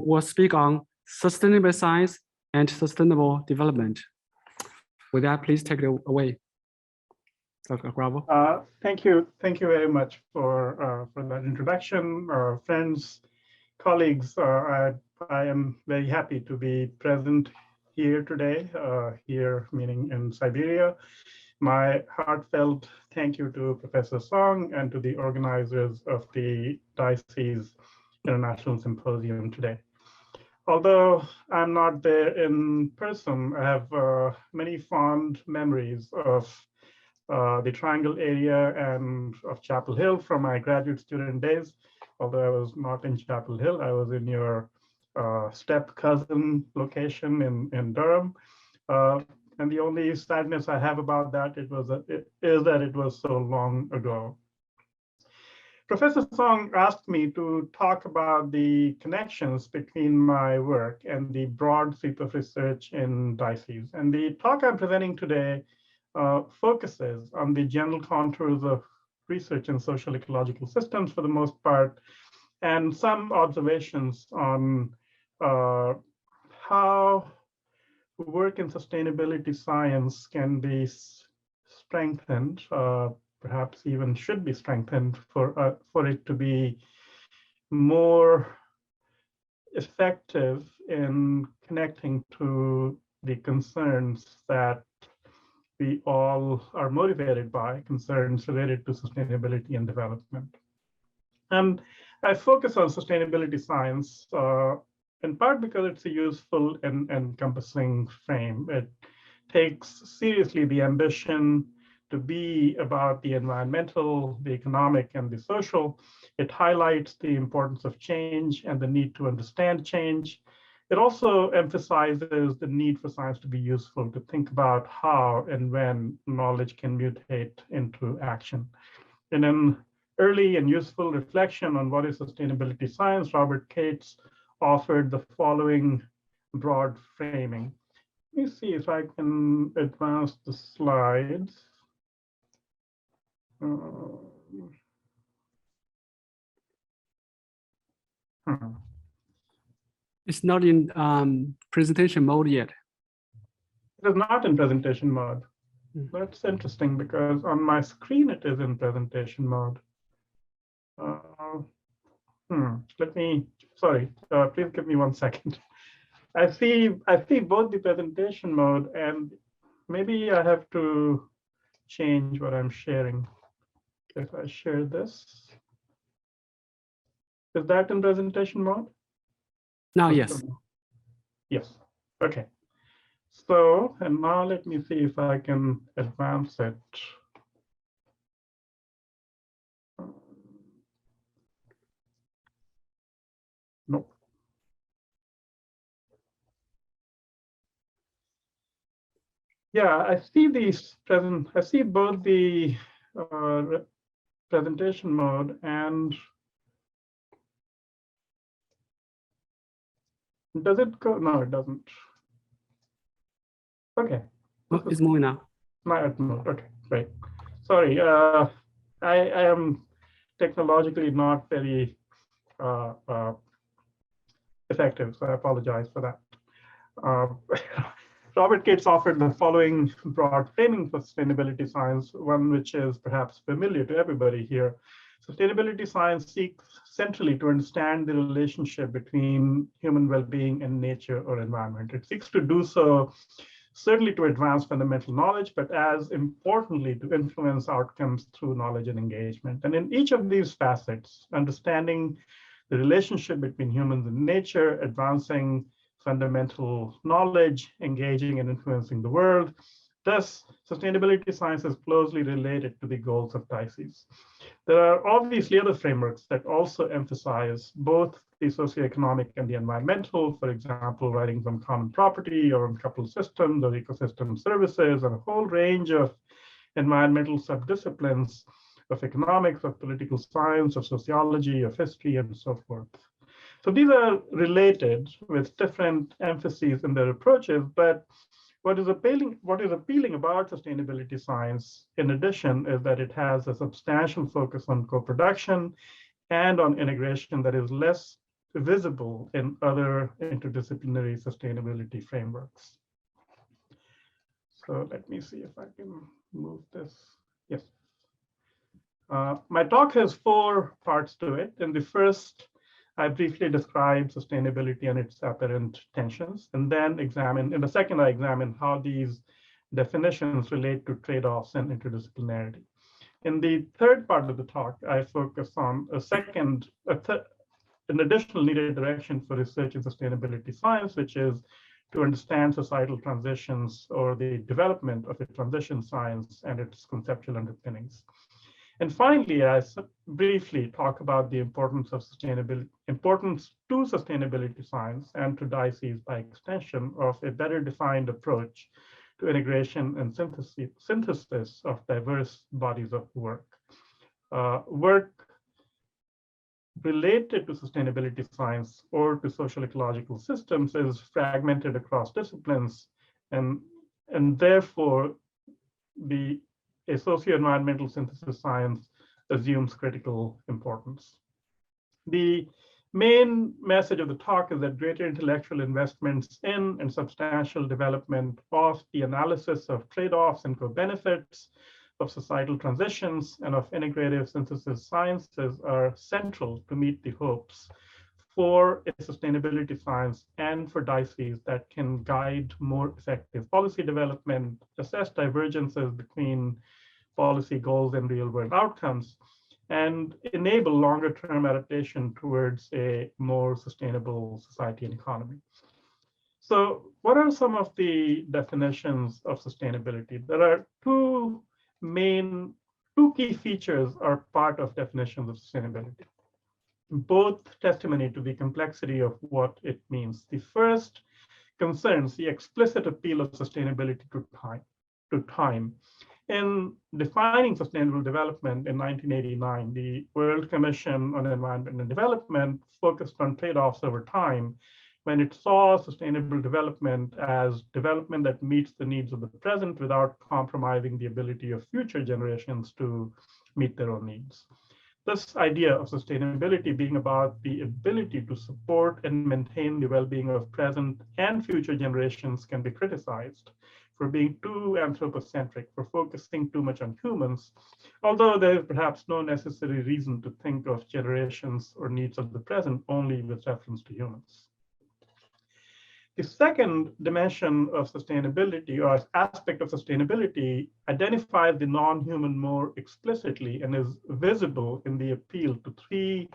will speak on sustainable science and sustainable development. With that, please take it away, Dr. Agrawal. Thank you very much for that introduction, friends, colleagues. I am very happy to be present here today, here meaning in Siberia. My heartfelt thank you to Professor Song and to the organizers of the Diocese International Symposium today. Although I'm not there in person, I have many fond memories of the Triangle area and of Chapel Hill from my graduate student days. Although I was not in Chapel Hill, I was in your step cousin location in Durham. And the only sadness I have about that is that it was so long ago. Professor Song asked me to talk about the connections between my work and the broad sweep of research in diocese. And the talk I'm presenting today focuses on the general contours of research in social ecological systems for the most part, and some observations on how work in sustainability science can be strengthened, perhaps even should be strengthened for it to be more effective in connecting to the concerns that we all are motivated by, concerns related to sustainability and development. And I focus on sustainability science in part because it's a useful and encompassing frame. It takes seriously the ambition to be about the environmental, the economic, and the social. It highlights the importance of change and the need to understand change. It also emphasizes the need for science to be useful, to think about how and when knowledge can mutate into action. In an early and useful reflection on what is sustainability science, Robert Cates offered the following broad framing. Let me see if I can advance the slides. It's not in presentation mode yet. It is not in presentation mode. That's interesting because on my screen it is in presentation mode. Let me, sorry, please give me 1 second. I see both the presentation mode and maybe I have to change what I'm sharing. If I share this, is that in presentation mode? Now, yes. Yes, okay. So, and now let me see if I can advance it. Nope. Yeah, I see these present. I see both the presentation mode and does it go? No, it doesn't. Okay. Oh, it's moving now. My mode. Okay, great. Sorry, I am technologically not very effective, so I apologize for that. Robert Cates offered the following broad framing for sustainability science, one which is perhaps familiar to everybody here. Sustainability science seeks centrally to understand the relationship between human well-being and nature or environment. It seeks to do so certainly to advance fundamental knowledge, but as importantly, to influence outcomes through knowledge and engagement. And in each of these facets, understanding the relationship between humans and nature, advancing fundamental knowledge, engaging and influencing the world. Thus, sustainability science is closely related to the goals of diocese. There are obviously other frameworks that also emphasize both the socioeconomic and the environmental, for example, writings on common property or on coupled systems or ecosystem services, and a whole range of environmental subdisciplines of economics, of political science, of sociology, of history, and so forth. So these are related with different emphases in their approaches, but what is appealing about sustainability science, in addition, is that it has a substantial focus on co-production and on integration that is less visible in other interdisciplinary sustainability frameworks. So let me see if I can move this. Yes. My talk has 4 parts to it. In the first, I briefly describe sustainability and its apparent tensions, and then in the second, I examine how these definitions relate to trade-offs and interdisciplinarity. In the third part of the talk, I focus on an additional needed direction for research in sustainability science, which is to understand societal transitions or the development of a transition science and its conceptual underpinnings. And finally, I briefly talk about the importance of importance to sustainability science and to dices by extension of a better defined approach to integration and synthesis of diverse bodies of work. Work related to sustainability science or to social ecological systems is fragmented across disciplines, and therefore a socio-environmental synthesis science assumes critical importance. The main message of the talk is that greater intellectual investments in and substantial development of the analysis of trade-offs and co-benefits of societal transitions and of integrative synthesis sciences are central to meet the hopes for a sustainability science and for dices that can guide more effective policy development, assess divergences between policy goals and real-world outcomes, and enable longer-term adaptation towards a more sustainable society and economy. So what are some of the definitions of sustainability? There are two key features are part of definitions of sustainability, both testimony to the complexity of what it means. The first concerns the explicit appeal of sustainability to time. In defining sustainable development in 1989, the World Commission on Environment and Development focused on trade-offs over time when it saw sustainable development as development that meets the needs of the present without compromising the ability of future generations to meet their own needs. This idea of sustainability being about the ability to support and maintain the well-being of present and future generations can be criticized for being too anthropocentric, for focusing too much on humans, although there is perhaps no necessary reason to think of generations or needs of the present only with reference to humans. The second dimension of sustainability, or aspect of sustainability, identifies the non-human more explicitly and is visible in the appeal to 3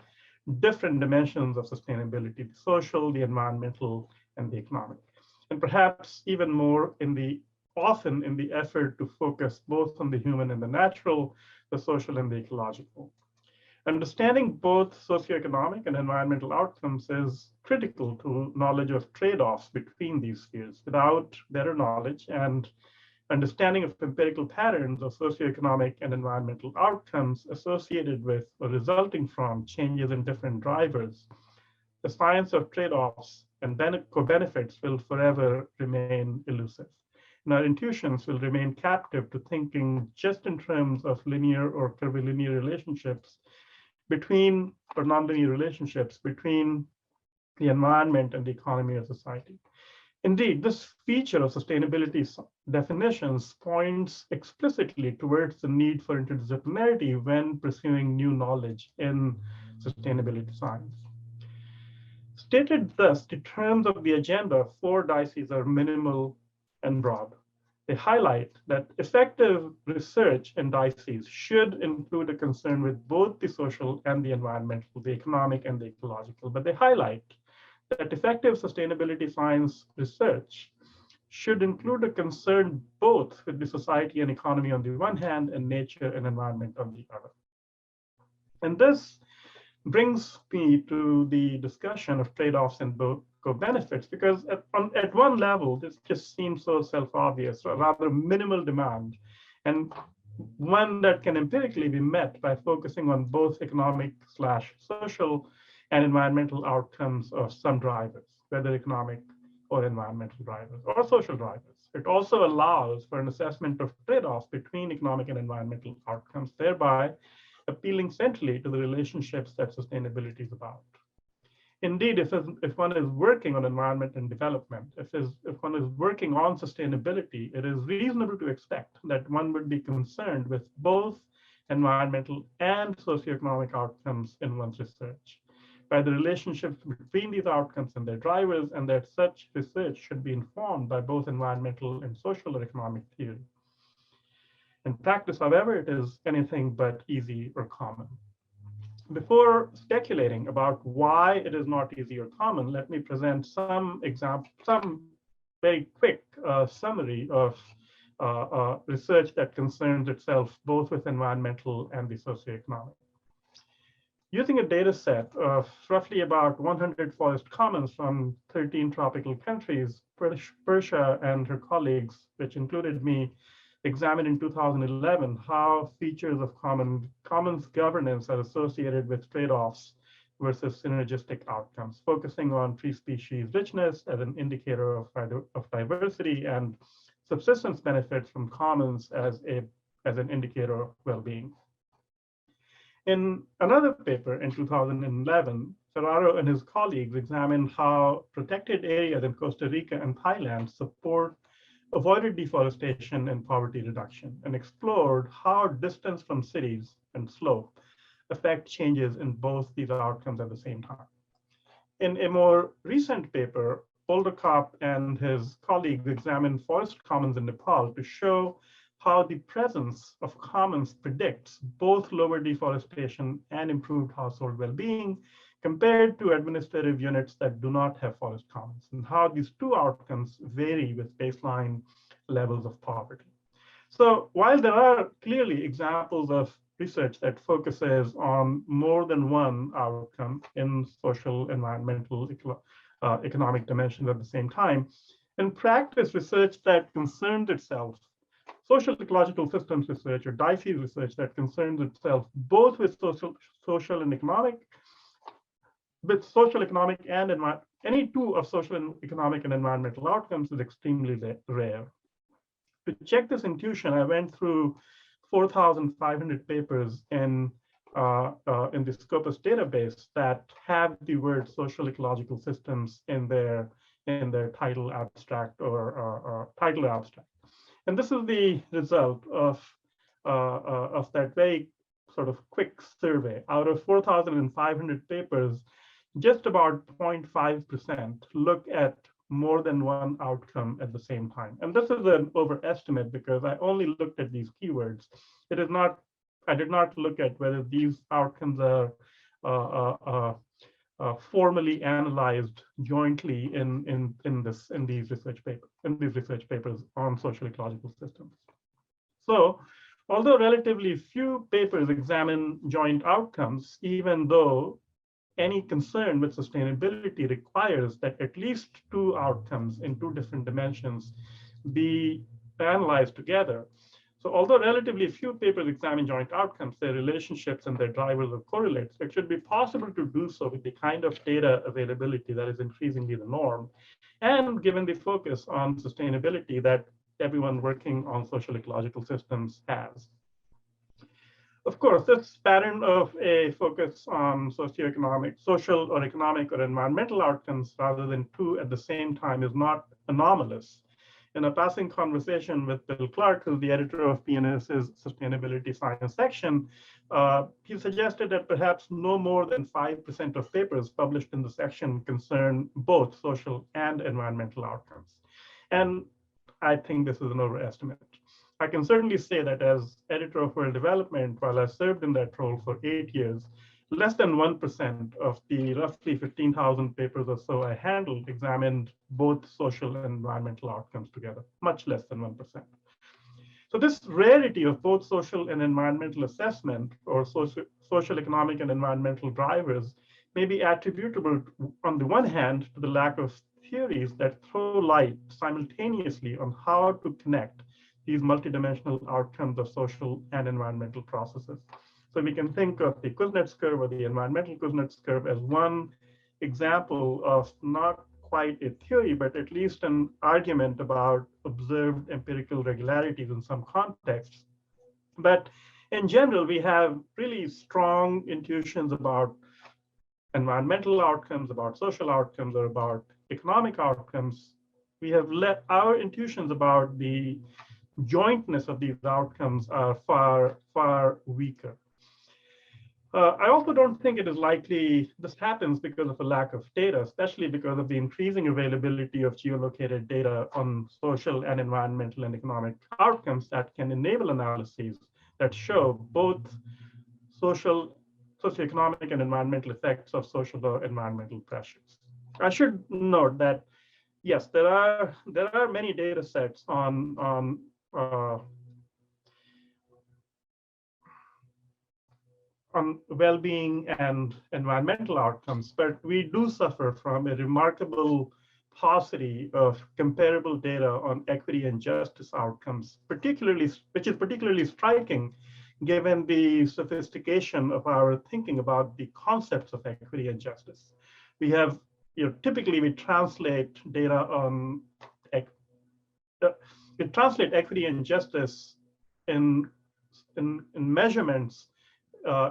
different dimensions of sustainability: the social, the environmental, and the economic. And perhaps even more often in the effort to focus both on the human and the natural, the social and the ecological. Understanding both socioeconomic and environmental outcomes is critical to knowledge of trade-offs between these spheres. Without better knowledge and understanding of empirical patterns of socioeconomic and environmental outcomes associated with or resulting from changes in different drivers, the science of trade-offs and co-benefits will forever remain elusive. And our intuitions will remain captive to thinking just in terms of linear or curvilinear relationships between, or nonlinear relationships between the environment and the economy or society. Indeed, this feature of sustainability definitions points explicitly towards the need for interdisciplinarity when pursuing new knowledge in sustainability science. Stated thus, the terms of the agenda for dices are minimal and broad. They highlight that effective research in dices should include a concern with both the social and the environmental, the economic and the ecological, but they highlight that effective sustainability science research should include a concern both with the society and economy on the one hand and nature and environment on the other. And this brings me to the discussion of trade-offs and co-benefits, because at one level, this just seems so self-obvious, or rather minimal demand, and one that can empirically be met by focusing on both economic/social and environmental outcomes of some drivers, whether economic or environmental drivers or social drivers. It also allows for an assessment of trade-offs between economic and environmental outcomes, thereby appealing centrally to the relationships that sustainability is about. Indeed, if one is working on environment and development, if one is working on sustainability, it is reasonable to expect that one would be concerned with both environmental and socioeconomic outcomes in one's research, by the relationships between these outcomes and their drivers, and that such research should be informed by both environmental and social or economic theory. In practice, however, it is anything but easy or common. Before speculating about why it is not easy or common, let me present some very quick summary of research that concerns itself both with environmental and the socioeconomic. Using a data set of roughly about 100 forest commons from 13 tropical countries, Persia and her colleagues, which included me, examined in 2011 how features of commons governance are associated with trade-offs versus synergistic outcomes, focusing on tree species richness as an indicator of diversity and subsistence benefits from commons as an indicator of well-being. In another paper in 2011, Ferraro and his colleagues examined how protected areas in Costa Rica and Thailand support avoided deforestation and poverty reduction, and explored how distance from cities and slope affect changes in both these outcomes at the same time. In a more recent paper, Olderkop and his colleagues examined forest commons in Nepal to show how the presence of commons predicts both lower deforestation and improved household well-being compared to administrative units that do not have forest commons, and how these two outcomes vary with baseline levels of poverty. So while there are clearly examples of research that focuses on more than one outcome in social, environmental, economic dimensions at the same time, in practice, research that concerns itself, social ecological systems research or DICE research that concerns itself both with social and economic, and any two of social and economic and environmental outcomes is extremely rare. To check this intuition, I went through 4,500 papers in the Scopus database that have the word social ecological systems in their title abstract or title abstract. And this is the result of that very sort of quick survey. Out of 4,500 papers, just about 0.5% look at more than one outcome at the same time. And this is an overestimate because I only looked at these keywords. I did not look at whether these outcomes are formally analyzed jointly in these research papers on social ecological systems. So, although relatively few papers examine joint outcomes, even though any concern with sustainability requires that at least two outcomes in two different dimensions be analyzed together. So although relatively few papers examine joint outcomes, their relationships and their drivers or correlates, it should be possible to do so with the kind of data availability that is increasingly the norm, and given the focus on sustainability that everyone working on social ecological systems has. Of course, this pattern of a focus on socioeconomic, social or economic or environmental outcomes rather than two at the same time is not anomalous. In a passing conversation with Bill Clark, who's the editor of PNAS's Sustainability Science section, he suggested that perhaps no more than 5% of papers published in the section concern both social and environmental outcomes. And I think this is an overestimate. I can certainly say that as editor of World Development, while I served in that role for 8 years, less than 1% of the roughly 15,000 papers or so I handled examined both social and environmental outcomes together, much less than 1%. So this rarity of both social and environmental assessment or social, economic and environmental drivers may be attributable on the one hand to the lack of theories that throw light simultaneously on how to connect these multidimensional outcomes of social and environmental processes. So we can think of the Kuznets curve or the environmental Kuznets curve as one example of not quite a theory, but at least an argument about observed empirical regularities in some contexts. But in general, we have really strong intuitions about environmental outcomes, about social outcomes, or about economic outcomes, we have let our intuitions about the jointness of these outcomes are far, far weaker. I also don't think it is likely this happens because of a lack of data, especially because of the increasing availability of geolocated data on social and environmental and economic outcomes that can enable analyses that show both socioeconomic and environmental effects of social or environmental pressures. I should note that, yes, there are many data sets on well-being and environmental outcomes, but we do suffer from a remarkable paucity of comparable data on equity and justice outcomes, which is particularly striking given the sophistication of our thinking about the concepts of equity and justice. We have, typically we translate data on, we translate equity and justice in measurements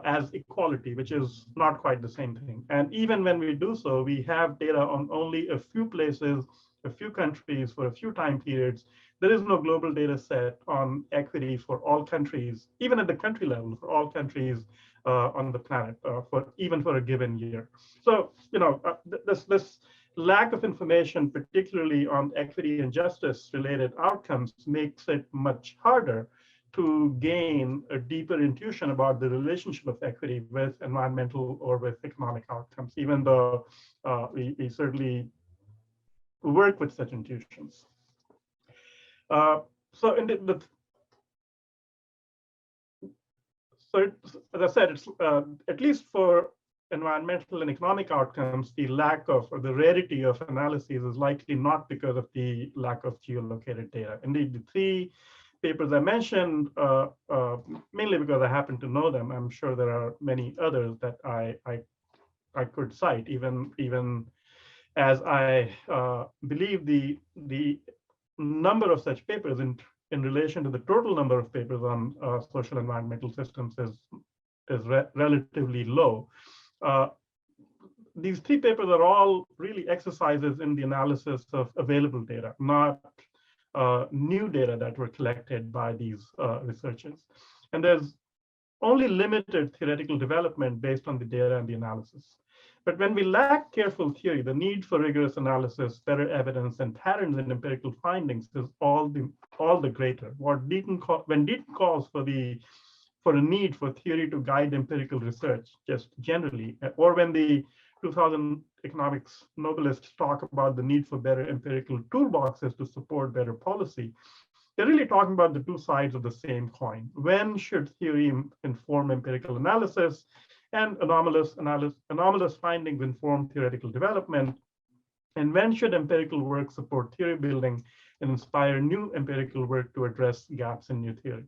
as equality, which is not quite the same thing. And even when we do so, we have data on only a few places, a few countries for a few time periods. There is no global data set on equity for all countries, even at the country level, for all countries on the planet, even for a given year. So, this lack of information, particularly on equity and justice related outcomes, makes it much harder to gain a deeper intuition about the relationship of equity with environmental or with economic outcomes, even though we certainly work with such intuitions. So as I said, it's at least for environmental and economic outcomes, the lack of or the rarity of analyses is likely not because of the lack of geolocated data. Indeed, the three papers I mentioned, mainly because I happen to know them. I'm sure there are many others that I could cite, even as I believe the number of such papers in relation to the total number of papers on social environmental systems is relatively low. These three papers are all really exercises in the analysis of available data, not new data that were collected by these researchers. And there's only limited theoretical development based on the data and the analysis. But when we lack careful theory, the need for rigorous analysis, better evidence, and patterns in empirical findings is all the greater. When Deaton calls for a need for theory to guide empirical research, just generally, or when the 2000 economics Nobelists talk about the need for better empirical toolboxes to support better policy, they're really talking about the two sides of the same coin. When should theory inform empirical analysis, and anomalous findings inform theoretical development? And when should empirical work support theory building and inspire new empirical work to address gaps in theory?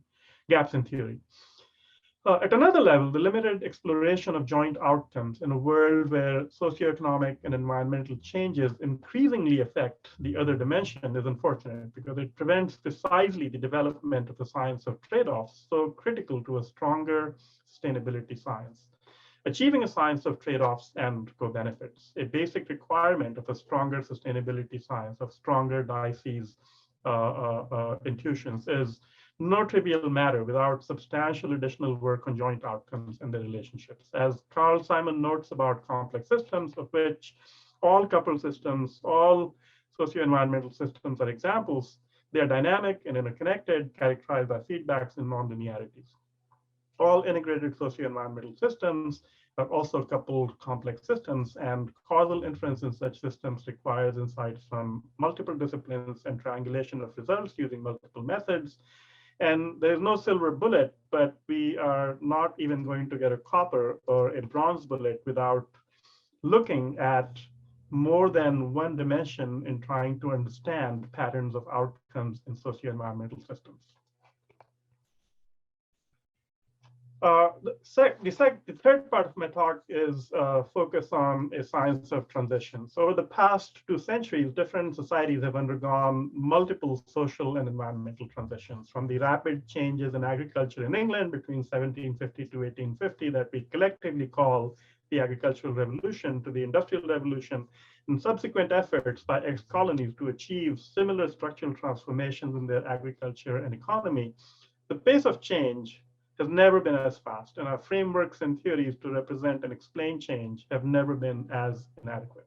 At another level, the limited exploration of joint outcomes in a world where socioeconomic and environmental changes increasingly affect the other dimension is unfortunate, because it prevents precisely the development of the science of trade-offs, so critical to a stronger sustainability science. Achieving a science of trade-offs and co-benefits, a basic requirement of a stronger sustainability science, of stronger diocese intuitions, is no trivial matter without substantial additional work on joint outcomes and their relationships. As Carl Simon notes about complex systems, of which all coupled systems, all socio-environmental systems are examples, they are dynamic and interconnected, characterized by feedbacks and non-linearities. All integrated socio-environmental systems are also coupled complex systems, and causal inference in such systems requires insights from multiple disciplines and triangulation of results using multiple methods. And there's no silver bullet, but we are not even going to get a copper or a bronze bullet without looking at more than one dimension in trying to understand patterns of outcomes in socio-environmental systems. The third part of my talk is focus on a science of transition. So over the past 2 centuries, different societies have undergone multiple social and environmental transitions, from the rapid changes in agriculture in England between 1750 to 1850 that we collectively call the agricultural revolution to the industrial revolution and subsequent efforts by ex-colonies to achieve similar structural transformations in their agriculture and economy, the pace of change has never been as fast, and our frameworks and theories to represent and explain change have never been as inadequate.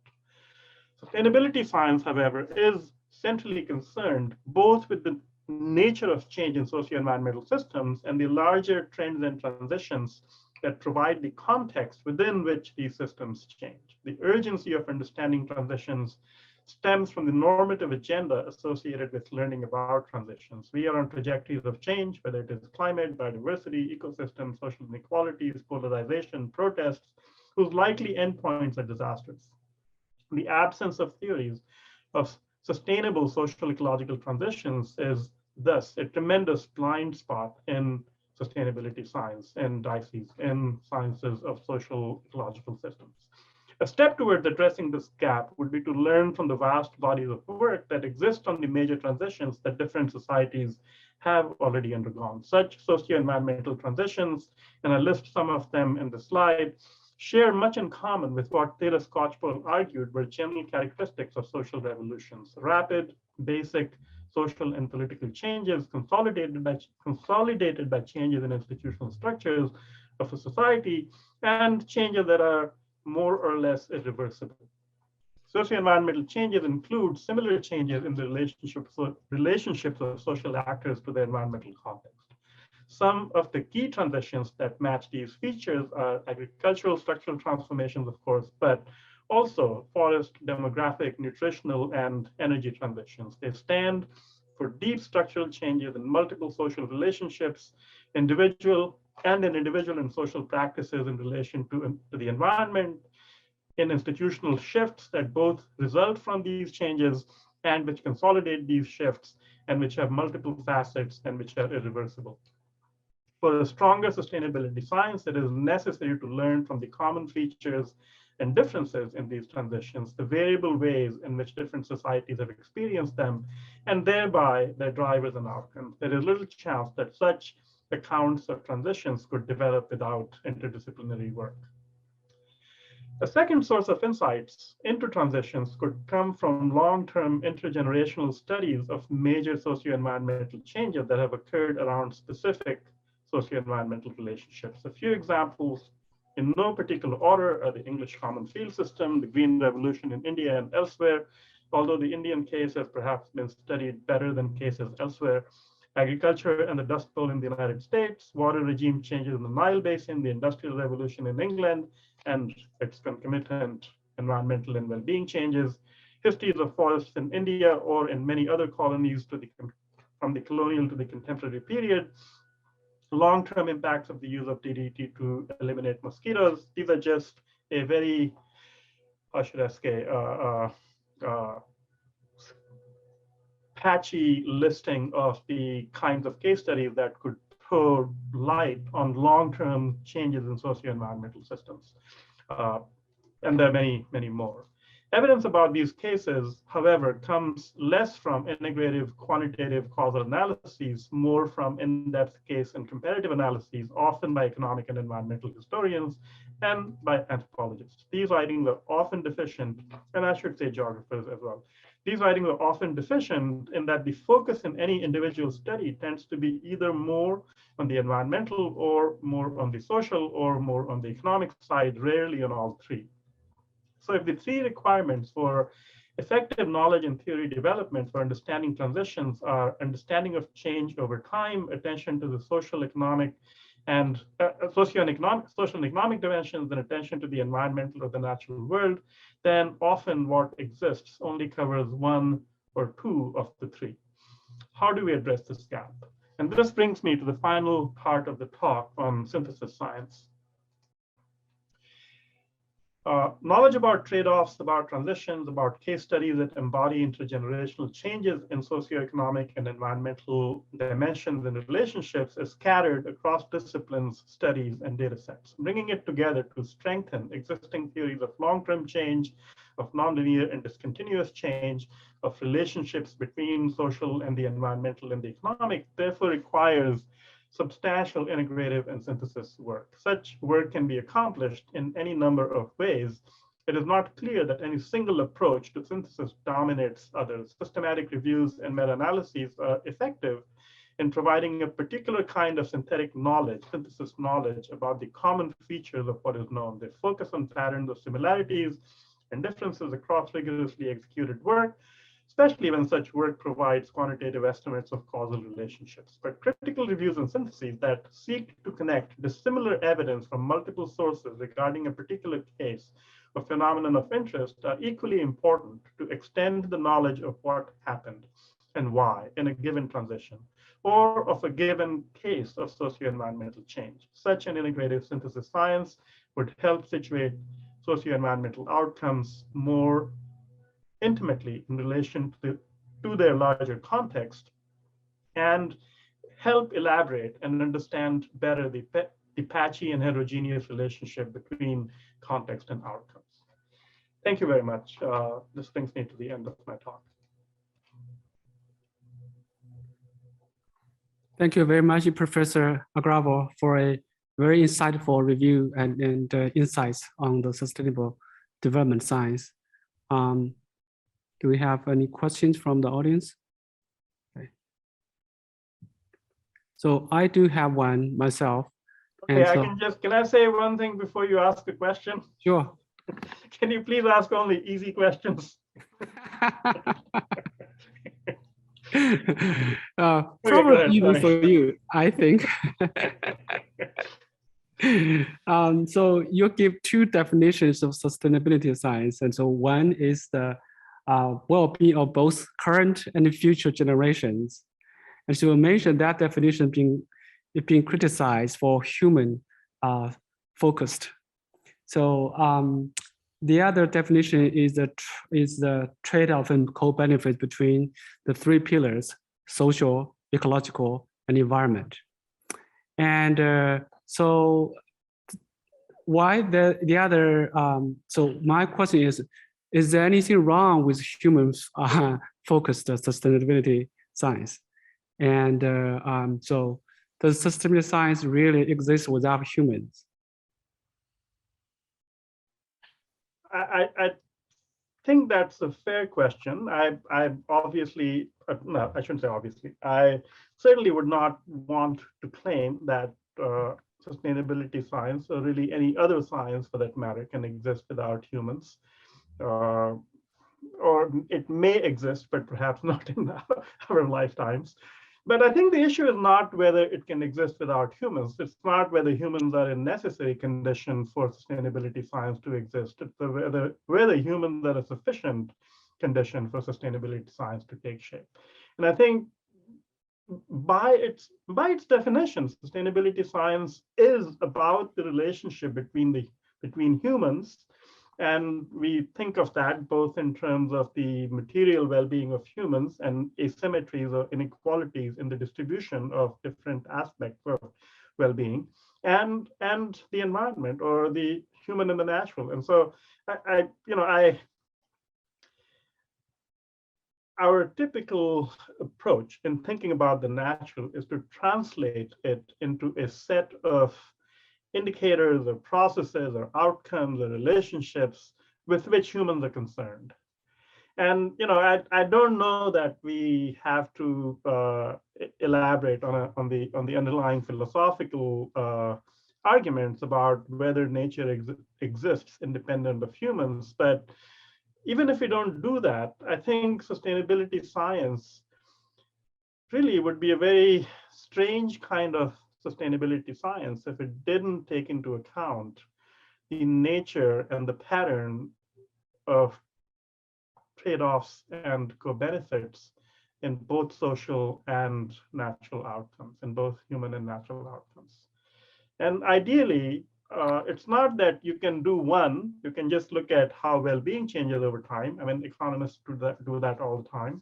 Sustainability science, however, is centrally concerned both with the nature of change in socio-environmental systems and the larger trends and transitions that provide the context within which these systems change. The urgency of understanding transitions stems from the normative agenda associated with learning about transitions. We are on trajectories of change, whether it is climate, biodiversity, ecosystem, social inequalities, polarization, protests, whose likely endpoints are disastrous. The absence of theories of sustainable social ecological transitions is thus a tremendous blind spot in sustainability science and indices in sciences of social ecological systems. A step towards addressing this gap would be to learn from the vast bodies of work that exist on the major transitions that different societies have already undergone. Such socio-environmental transitions, and I list some of them in the slide, share much in common with what Taylor Skocpol argued were general characteristics of social revolutions: rapid, basic, social and political changes consolidated by changes in institutional structures of a society, and changes that are more or less irreversible. Socio-environmental changes include similar changes in the relationships of social actors to the environmental context. Some of the key transitions that match these features are agricultural structural transformations, of course, but also forest, demographic, nutritional, and energy transitions. They stand for deep structural changes in multiple social relationships, individual and social practices in relation to the environment, in institutional shifts that both result from these changes and which consolidate these shifts and which have multiple facets and which are irreversible. For a stronger sustainability science, it is necessary to learn from the common features and differences in these transitions, the variable ways in which different societies have experienced them, and thereby their drivers and outcomes. There is little chance that such accounts of transitions could develop without interdisciplinary work. A second source of insights into transitions could come from long-term intergenerational studies of major socio-environmental changes that have occurred around specific socio-environmental relationships. A few examples in no particular order are the English Common Field System, the Green Revolution in India and elsewhere, although the Indian case has perhaps been studied better than cases elsewhere. Agriculture and the Dust Bowl in the United States, water regime changes in the Nile Basin, the Industrial Revolution in England, and its concomitant environmental and well-being changes, histories of forests in India or in many other colonies from the colonial to the contemporary period, long-term impacts of the use of DDT to eliminate mosquitoes. These are just a very, how should I say, patchy listing of the kinds of case studies that could throw light on long-term changes in socio-environmental systems. And there are many, many more. Evidence about these cases, however, comes less from integrative quantitative causal analyses, more from in-depth case and comparative analyses, often by economic and environmental historians and by anthropologists. These writings are often deficient, and I should say geographers as well. These writings are often deficient in that the focus in any individual study tends to be either more on the environmental or more on the social or more on the economic side, rarely on all three. So if the three requirements for effective knowledge and theory development for understanding transitions are understanding of change over time, attention to the social, economic, and social and economic dimensions, and attention to the environmental or the natural world, then often what exists only covers one or two of the three. How do we address this gap? And this brings me to the final part of the talk on synthesis science. Knowledge about trade-offs, about transitions, about case studies that embody intergenerational changes in socioeconomic and environmental dimensions and relationships is scattered across disciplines, studies, and data sets. Bringing it together to strengthen existing theories of long-term change, of nonlinear and discontinuous change, of relationships between social and the environmental and the economic, therefore requires substantial integrative and synthesis work. Such work can be accomplished in any number of ways. It is not clear that any single approach to synthesis dominates others. Systematic reviews and meta-analyses are effective in providing a particular kind of synthetic knowledge, synthesis knowledge about the common features of what is known. They focus on patterns of similarities and differences across rigorously executed work, especially when such work provides quantitative estimates of causal relationships. But critical reviews and syntheses that seek to connect dissimilar evidence from multiple sources regarding a particular case or phenomenon of interest are equally important to extend the knowledge of what happened and why in a given transition, or of a given case of socio-environmental change. Such an integrative synthesis science would help situate socio-environmental outcomes more intimately in relation to their larger context and help elaborate and understand better the patchy and heterogeneous relationship between context and outcomes. Thank you very much. This brings me to the end of my talk. Thank you very much, Professor Agrawal, for a very insightful review and insights on the sustainable development science. Do we have any questions from the audience? Okay. So I do have one myself. Okay, can I say one thing before you ask a question? Sure. Can you please ask only easy questions? Probably even for you, I think. So you give two definitions of sustainability science. And so one is the well-being of both current and future generations. And so you mentioned that definition being criticized for human focused. So the other definition is the trade-off and co-benefit between the three pillars: social, ecological, and environment. And so why the other? So my question is there anything wrong with humans focused sustainability science? And so does sustainability science really exist without humans? I think that's a fair question. I obviously, no, I shouldn't say obviously. I certainly would not want to claim that sustainability science, or really any other science for that matter, can exist without humans. Or it may exist, but perhaps not in our lifetimes. But I think the issue is not whether it can exist without humans. It's not whether humans are a necessary condition for sustainability science to exist. It's whether humans are a sufficient condition for sustainability science to take shape. And I think by its definition, sustainability science is about the relationship between humans. And we think of that both in terms of the material well-being of humans and asymmetries or inequalities in the distribution of different aspects of well-being, and the environment, or the human and the natural. And so our typical approach in thinking about the natural is to translate it into a set of indicators or processes or outcomes or relationships with which humans are concerned. And I don't know that we have to elaborate on the underlying philosophical arguments about whether nature exists independent of humans. But even if we don't do that, I think sustainability science really would be a very strange kind of sustainability science if it didn't take into account the nature and the pattern of trade-offs and co-benefits in both social and natural outcomes, in both human and natural outcomes. And ideally, it's not that you can do one, you can just look at how well-being changes over time. I mean, economists do that all the time.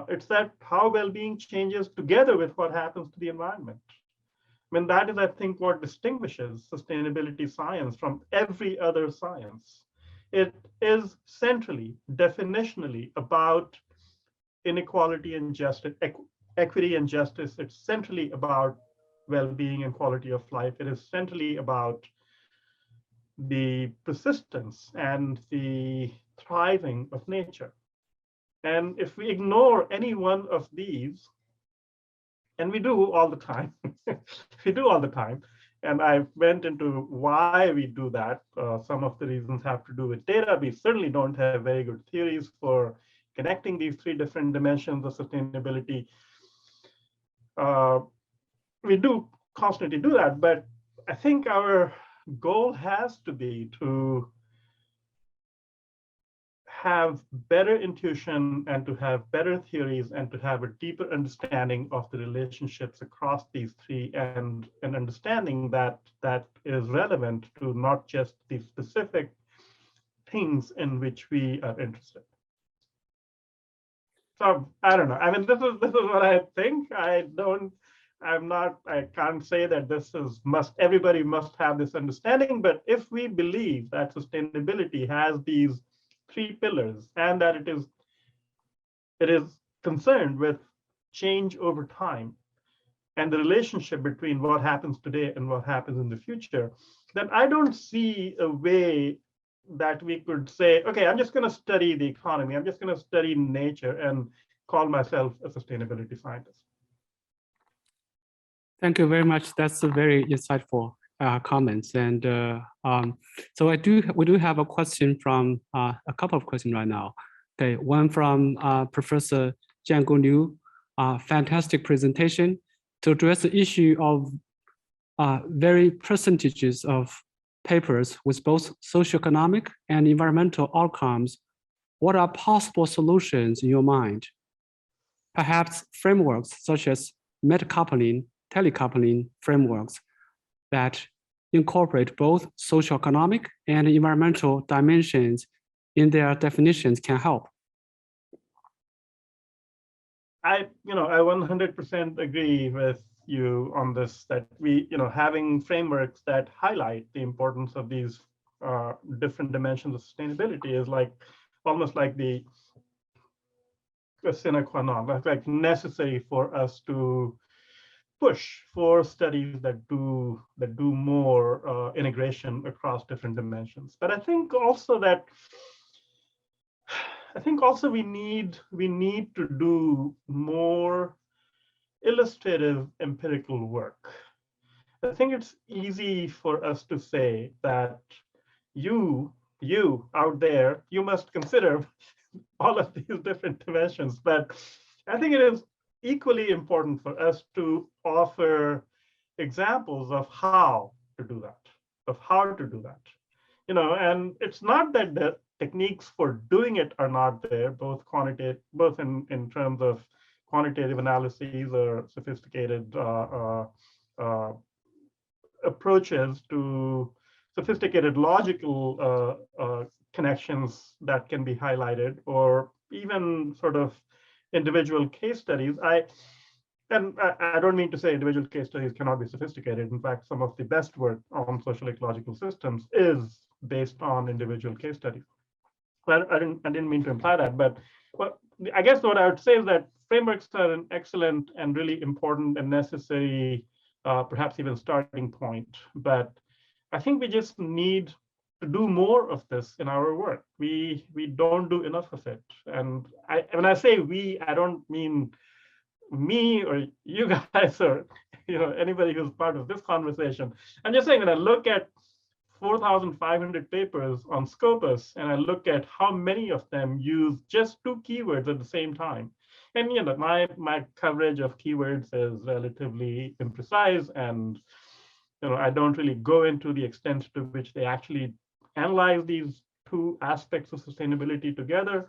It's that how well-being changes together with what happens to the environment. I mean, that is, I think, what distinguishes sustainability science from every other science. It is centrally, definitionally about inequality and justice, equity and justice. It's centrally about well-being and quality of life. It is centrally about the persistence and the thriving of nature. And if we ignore any one of these, and we do all the time, we do all the time, and I went into why we do that. Some of the reasons have to do with data. We certainly don't have very good theories for connecting these three different dimensions of sustainability. We do constantly do that, but I think our goal has to be to have better intuition and to have better theories and to have a deeper understanding of the relationships across these three, and an understanding that is relevant to not just the specific things in which we are interested. So I don't know. I mean, this is what I think. I can't say that this is everybody must have this understanding, but if we believe that sustainability has these three pillars and that it is concerned with change over time and the relationship between what happens today and what happens in the future, then I don't see a way that we could say, okay, I'm just going to study the economy, I'm just going to study nature and call myself a sustainability scientist. Thank you very much. That's a very insightful comments. And so we do have a question from a couple of questions right now. Okay, one from Professor Jiangu Liu. Fantastic presentation to address the issue of very percentages of papers with both socioeconomic and environmental outcomes. What are possible solutions in your mind? Perhaps frameworks such as metacoupling, telecoupling frameworks that incorporate both socioeconomic and environmental dimensions in their definitions can help. I 100% agree with you on this, that we, having frameworks that highlight the importance of these different dimensions of sustainability is almost like the sine qua non, like necessary for us to push for studies that do more integration across different dimensions. But I think also we need to do more illustrative empirical work. I think it's easy for us to say that you out there, you must consider all of these different dimensions, but I think it is equally important for us to offer examples of how to do that, and it's not that the techniques for doing it are not there, both in terms of quantitative analyses or sophisticated approaches to sophisticated logical connections that can be highlighted, or even sort of individual case studies. I don't mean to say individual case studies cannot be sophisticated. In fact, some of the best work on social ecological systems is based on individual case studies. But I didn't mean to imply that, but I guess what I would say is that frameworks are an excellent and really important and necessary, perhaps even starting point. But I think we just need to do more of this in our work. We don't do enough of it. And when I say we, I don't mean me or you guys or anybody who's part of this conversation. I'm just saying, when I look at 4,500 papers on Scopus, and I look at how many of them use just two keywords at the same time. And my coverage of keywords is relatively imprecise, and I don't really go into the extent to which they actually analyze these two aspects of sustainability together.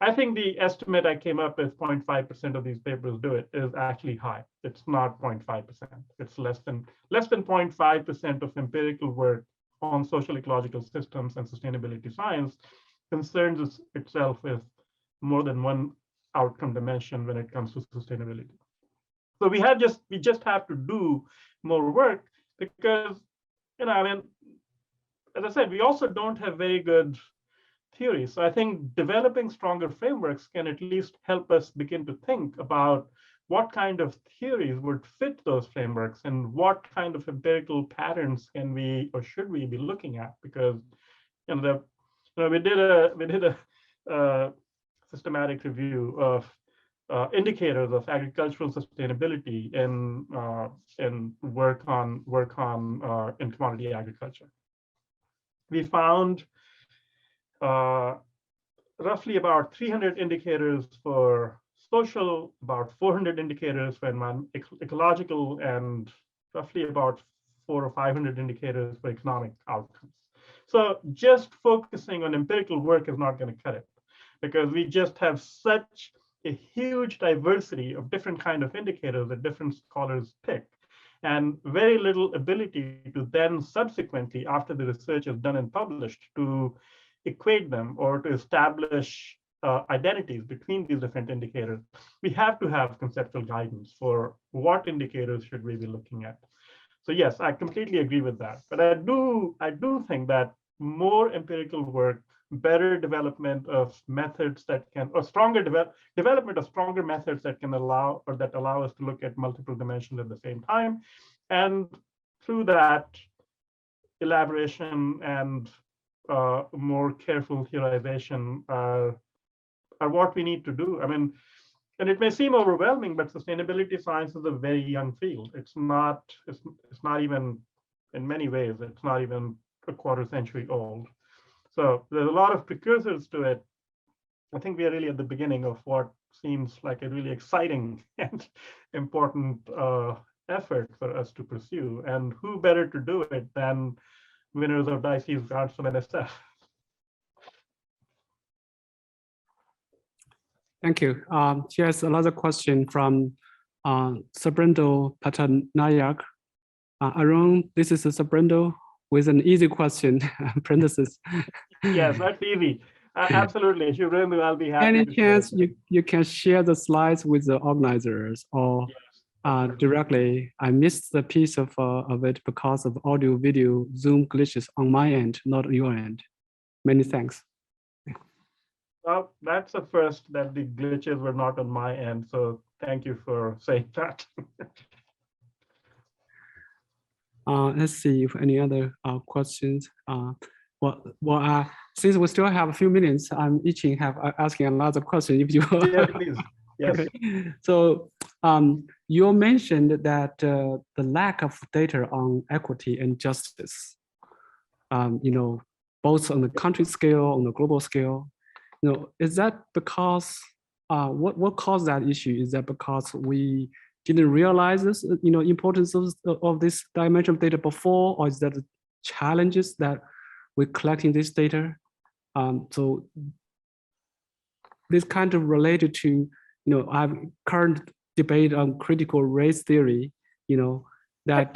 I think the estimate I came up with, 0.5% of these papers do it, is actually high. It's not 0.5%. It's less than 0.5% of empirical work on social ecological systems and sustainability science concerns itself with more than one outcome dimension when it comes to sustainability. So we just have to do more work, because as I said, we also don't have very good theory. So I think developing stronger frameworks can at least help us begin to think about what kind of theories would fit those frameworks, and what kind of empirical patterns can we or should we be looking at? Because we did a systematic review of indicators of agricultural sustainability in work on in commodity agriculture. We found roughly about 300 indicators for social, about 400 indicators for ecological, and roughly about 400 or 500 indicators for economic outcomes. So just focusing on empirical work is not going to cut it, because we just have such a huge diversity of different kind of indicators that different scholars pick, and very little ability to then subsequently, after the research is done and published, to equate them or to establish identities between these different indicators. We have to have conceptual guidance for what indicators should we be looking at. So yes, I completely agree with that. But I do think that more empirical work, better development of methods that can, or stronger development of stronger methods that can allow us to look at multiple dimensions at the same time, and through that, elaboration and more careful theorization are what we need to do. I mean, and it may seem overwhelming, but sustainability science is a very young field. It's not even, in many ways, it's not even a quarter century old. So there's a lot of precursors to it. I think we are really at the beginning of what seems like a really exciting and important effort for us to pursue. And who better to do it than winners of Dicey's grants from NSF? Thank you. Here's another question from Sabrendo Patanayak. Arun, this is Sabrendo with an easy question, parenthesis. Yes, that's easy. Absolutely. If you really, I'll be happy. Any chance you can share the slides with the organizers, or yes, directly? I missed the piece of it because of audio video Zoom glitches on my end, not your end. Many thanks. Well, that's the first, that the glitches were not on my end. So thank you for saying that. Let's see if any other questions. Since we still have a few minutes, I'm asking another question. If you yeah, please. Yes. Okay. So you mentioned that the lack of data on equity and justice, both on the country scale, on the global scale, is that because what caused that issue? Is that because we didn't realize this, importance of this dimension of data before, or is that the challenges that we're collecting this data? So this kind of related to, our current debate on critical race theory, that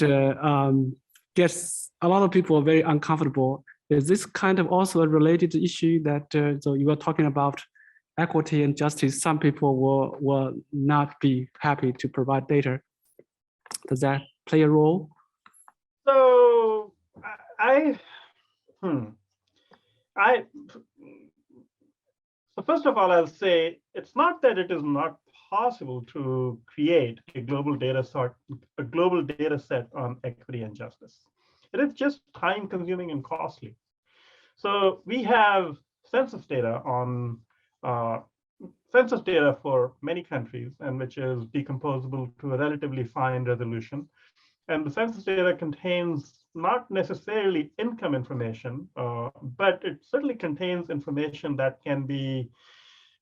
gets a lot of people very uncomfortable. Is this kind of also a related issue that, so you were talking about equity and justice, some people will not be happy to provide data. Does that play a role? So so first of all, I'll say it's not that it is not possible to create a global data set on equity and justice. It is just time consuming and costly. So we have census data on census data for many countries, and which is decomposable to a relatively fine resolution. And the census data contains not necessarily income information, but it certainly contains information that can be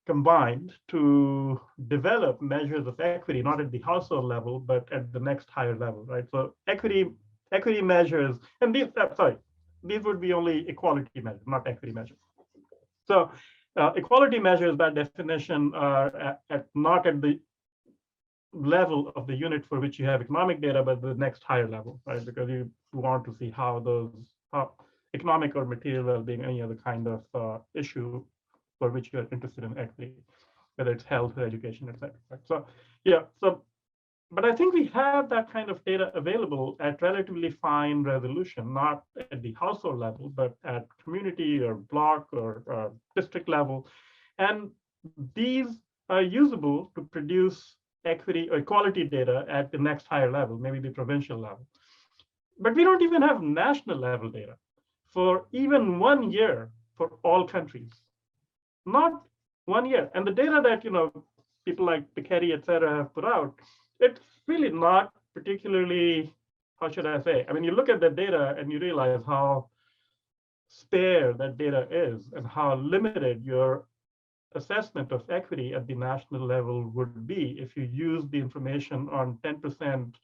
combined to develop measures of equity, not at the household level, but at the next higher level, right? So equity measures, and these would be only equality measures, not equity measures. So equality measures, by definition, are not at the level of the unit for which you have economic data, but the next higher level, right? Because you want to see how economic or material well-being, any other kind of issue for which you are interested in equity, whether it's health or education, etc. Right? So yeah, but I think we have that kind of data available at relatively fine resolution, not at the household level, but at community or block or district level. And these are usable to produce equity or equality data at the next higher level, maybe the provincial level. But we don't even have national level data for even 1 year for all countries. Not 1 year. And the data that people like Piketty, et cetera, have put out, it's really not particularly, how should I say? I mean, you look at the data and you realize how spare that data is and how limited your assessment of equity at the national level would be if you use the information on 10%,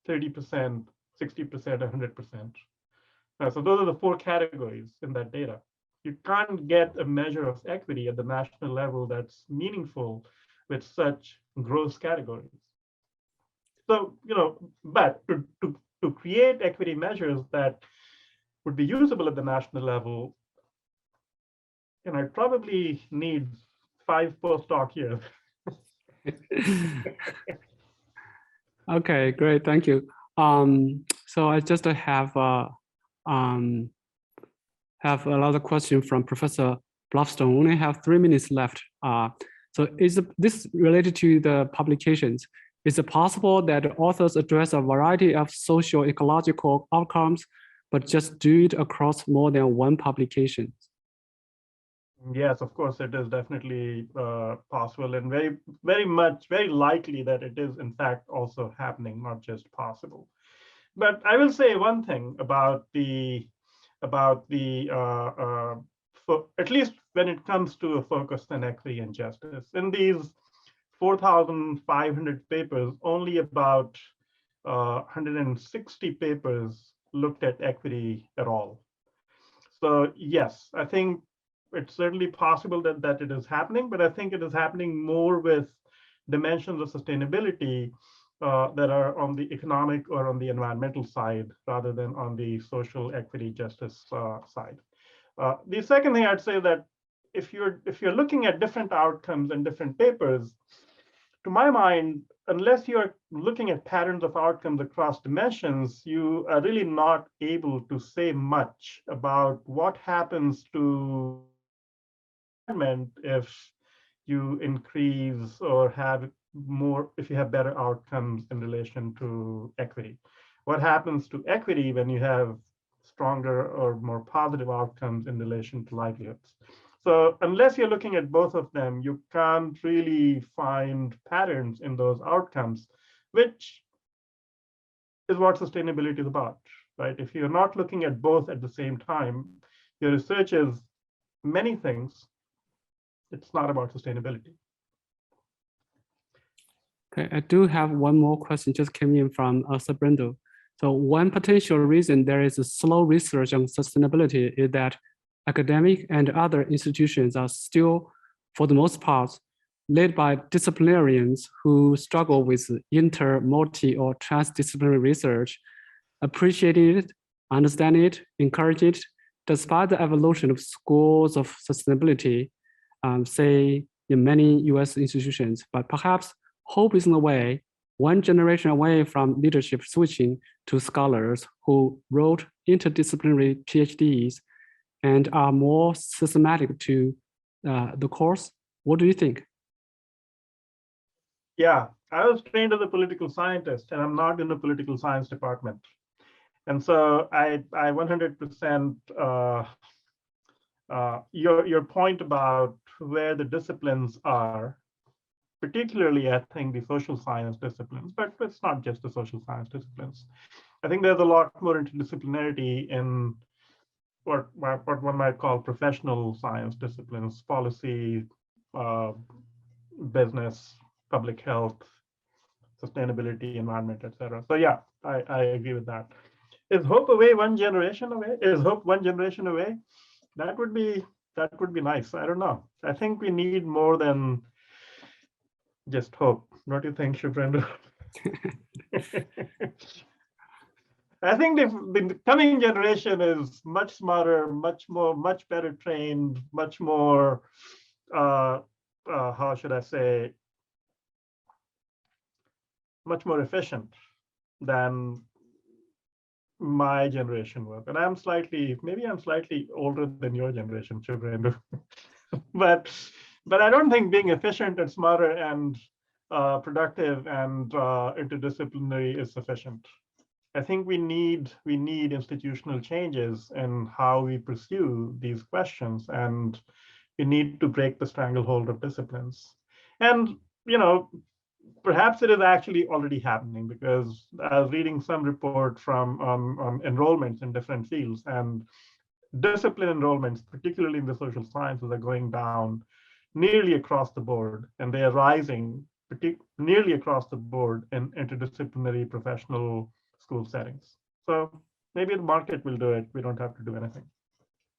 30%, 60%, 100%. So those are the 4 categories in that data. You can't get a measure of equity at the national level that's meaningful with such gross categories. So, but to create equity measures that would be usable at the national level, it probably needs 5 postdoc years. Okay, great, thank you. So I just have another question from Professor Bluffstone. We only have 3 minutes left. So is this related to the publications? Is it possible that authors address a variety of social ecological outcomes, but just do it across more than one publication? Yes, of course, it is definitely possible and very likely that it is in fact also happening, not just possible. But I will say one thing about at least when it comes to a focus on equity and justice. In these 4,500 papers, only about 160 papers looked at equity at all. So yes, I think it's certainly possible that it is happening, but I think it is happening more with dimensions of sustainability that are on the economic or on the environmental side rather than on the social equity justice side. The second thing I'd say that if you're looking at different outcomes in different papers, to my mind, unless you're looking at patterns of outcomes across dimensions, you are really not able to say much about what happens to environment if you increase or have more, if you have better outcomes in relation to equity. What happens to equity when you have stronger or more positive outcomes in relation to livelihoods? So unless you're looking at both of them, you can't really find patterns in those outcomes, which is what sustainability is about, right? If you're not looking at both at the same time, your research is many things. It's not about sustainability. Okay, I do have one more question just came in from Sabrendo. So one potential reason there is a slow research on sustainability is that academic and other institutions are still, for the most part, led by disciplinarians who struggle with inter, multi, or transdisciplinary research, appreciate it, understand it, encourage it, despite the evolution of schools of sustainability, say in many US institutions, but perhaps hope is in the way, one generation away from leadership switching to scholars who wrote interdisciplinary PhDs and are more systematic to the course. What do you think? Yeah, I was trained as a political scientist and I'm not in the political science department. And so I 100% your point about where the disciplines are, particularly I think the social science disciplines, but it's not just the social science disciplines. I think there's a lot more interdisciplinarity in what one might call professional science disciplines, policy, business, public health, sustainability, environment, etc. So yeah, I agree with that. Is hope away one generation away? Is hope one generation away? That would be nice. I don't know. I think we need more than just hope. What do you think, Shubrendra? I think the coming generation is much smarter, much better trained, much more, how should I say, much more efficient than my generation was. And maybe I'm slightly older than your generation, Shubrendra. but I don't think being efficient and smarter and productive and interdisciplinary is sufficient. I think we need institutional changes in how we pursue these questions, and we need to break the stranglehold of disciplines. And perhaps it is actually already happening, because I was reading some report from on enrollments in different fields, and discipline enrollments, particularly in the social sciences, are going down nearly across the board, and they are rising nearly across the board in interdisciplinary professional school settings. So maybe the market will do it. We don't have to do anything.